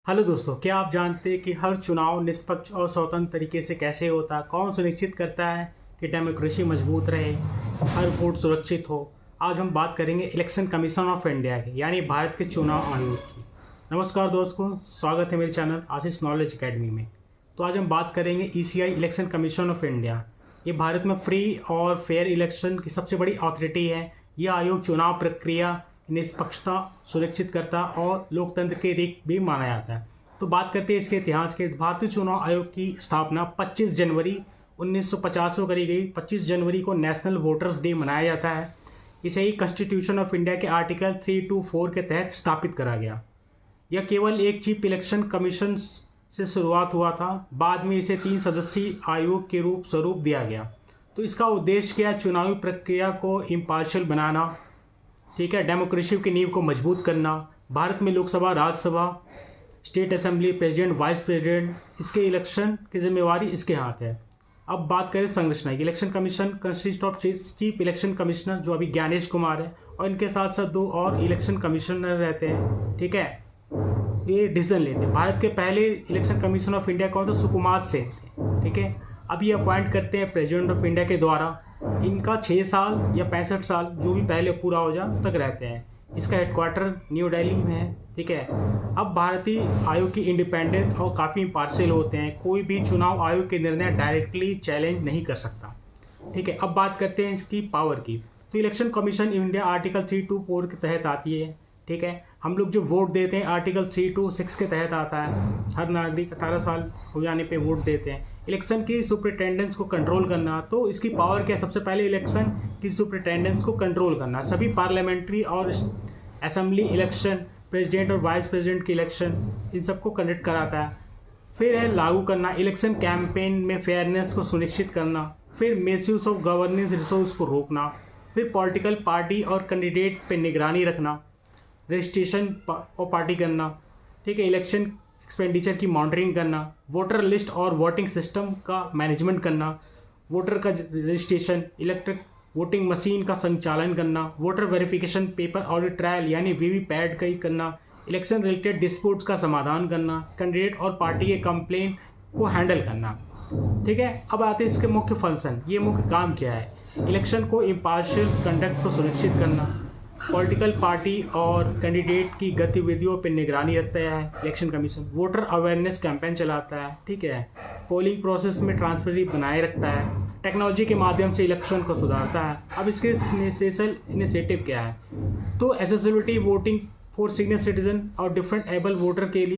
Hello दोस्तों, क्या आप जानते हैं कि हर चुनाव निष्पक्ष और स्वतंत्र तरीके से कैसे होता है? कौन सुनिश्चित करता है कि डेमोक्रेसी मजबूत रहे, हर वोट सुरक्षित हो? आज हम बात करेंगे इलेक्शन कमीशन ऑफ इंडिया की, यानी भारत के चुनाव आयोग की। नमस्कार दोस्तों, स्वागत है मेरे चैनल आशीष नॉलेज एकेडमी में। तो आज हम बात करेंगे ECI election commission of India. ये भारत में फ्री और फेयर इलेक्शन की सबसे बड़ी अथॉरिटी है। यह आयोग चुनाव प्रक्रिया निष्पक्षता सुनिश्चित करता और लोकतंत्र के रीक भी माना जाता है। तो बात करते हैं इसके इतिहास के। भारतीय चुनाव आयोग की स्थापना 25 जनवरी 1950 को करी गई। 25 जनवरी को नेशनल वोटर्स डे मनाया जाता है। इसे ही कॉन्स्टिट्यूशन ऑफ इंडिया के आर्टिकल 324 के तहत स्थापित करा गया। यह केवल एक चीफ इलेक्शन कमीशन से शुरुआत हुआ था, बाद में इसे 3 सदस्यीय आयोग के स्वरूप दिया गया। तो इसका उद्देश्य क्या? चुनावी प्रक्रिया को इम्पार्शियल बनाना, ठीक है, डेमोक्रेसी की नींव को मजबूत करना। भारत में Lok Sabha, Rajya Sabha, state assembly, president, vice president, इसके इलेक्शन की जिम्मेवारी इसके हाथ है। अब बात करें संरचना की। Election commission consist of chief election commissioner, जो अभी ज्ञानेश कुमार है, और इनके साथ साथ 2 और इलेक्शन कमिश्नर रहते हैं, ठीक है। ये डिसीजन लेते हैं। भारत के पहले इलेक्शन कमीशन ऑफ इंडिया कौन था? सुकुमार सेन थे, ठीक है। अब ये अपॉइंट करते हैं प्रेसिडेंट ऑफ इंडिया के द्वारा। इनका 6 साल या 65 साल जो भी पहले पूरा हो जाए तक रहते हैं। इसका हेडक्वार्टर न्यू दिल्ली में है, ठीक है। अब भारतीय आयोग की इंडिपेंडेंट और काफ़ी इम्पार्शियल होते हैं। कोई भी चुनाव आयोग के निर्णय डायरेक्टली चैलेंज नहीं कर सकता, ठीक है। अब बात करते हैं इसकी पावर की। तो इलेक्शन कमीशन इंडिया आर्टिकल 324 के तहत आती है, ठीक है। हम लोग जो वोट देते हैं आर्टिकल 326 के तहत आता है। हर नागरिक 18 साल हो जाने पे वोट देते हैं। इलेक्शन की सुपरिटेंडेंस को कंट्रोल करना, तो इसकी पावर क्या है? सबसे पहले इलेक्शन की सुपरिटेंडेंस को कंट्रोल करना। सभी पार्लियामेंट्री और असेंबली इलेक्शन, प्रेसिडेंट और वाइस प्रेसिडेंट की इलेक्शन, इन सबको कंडक्ट कराता है। फिर है लागू करना, इलेक्शन कैंपेन में फेयरनेस को सुनिश्चित करना। फिर मिसयूज ऑफ गवर्नेंस रिसोर्स को रोकना। फिर पॉलिटिकल पार्टी और कैंडिडेट पर निगरानी रखना, रजिस्ट्रेशन और पार्टी करना, ठीक है। इलेक्शन एक्सपेंडिचर की मॉनिटरिंग करना, वोटर लिस्ट और वोटिंग सिस्टम का मैनेजमेंट करना, वोटर का रजिस्ट्रेशन, इलेक्ट्रिक वोटिंग मशीन का संचालन करना, voter verification, paper audit trial यानी वीवीपैट का ही करना, इलेक्शन रिलेटेड डिस्प्यूट्स का समाधान करना, कैंडिडेट और पार्टी के कंप्लेंट को हैंडल करना, ठीक है। अब आते हैं इसके मुख्य फंक्शन। ये मुख्य काम क्या है? इलेक्शन को इम्पार्शियल कंडक्ट को सुनिश्चित करना, पॉलिटिकल पार्टी और कैंडिडेट की गतिविधियों पर निगरानी रखता है election commission, voter awareness campaign चलाता है, ठीक है। पोलिंग प्रोसेस में ट्रांसपेरेंसी बनाए रखता है, टेक्नोलॉजी के माध्यम से इलेक्शन को सुधारता है। अब इसके स्पेशल इनिशिएटिव क्या है? तो accessibility voting for senior citizen और डिफरेंट एबल वोटर के लिए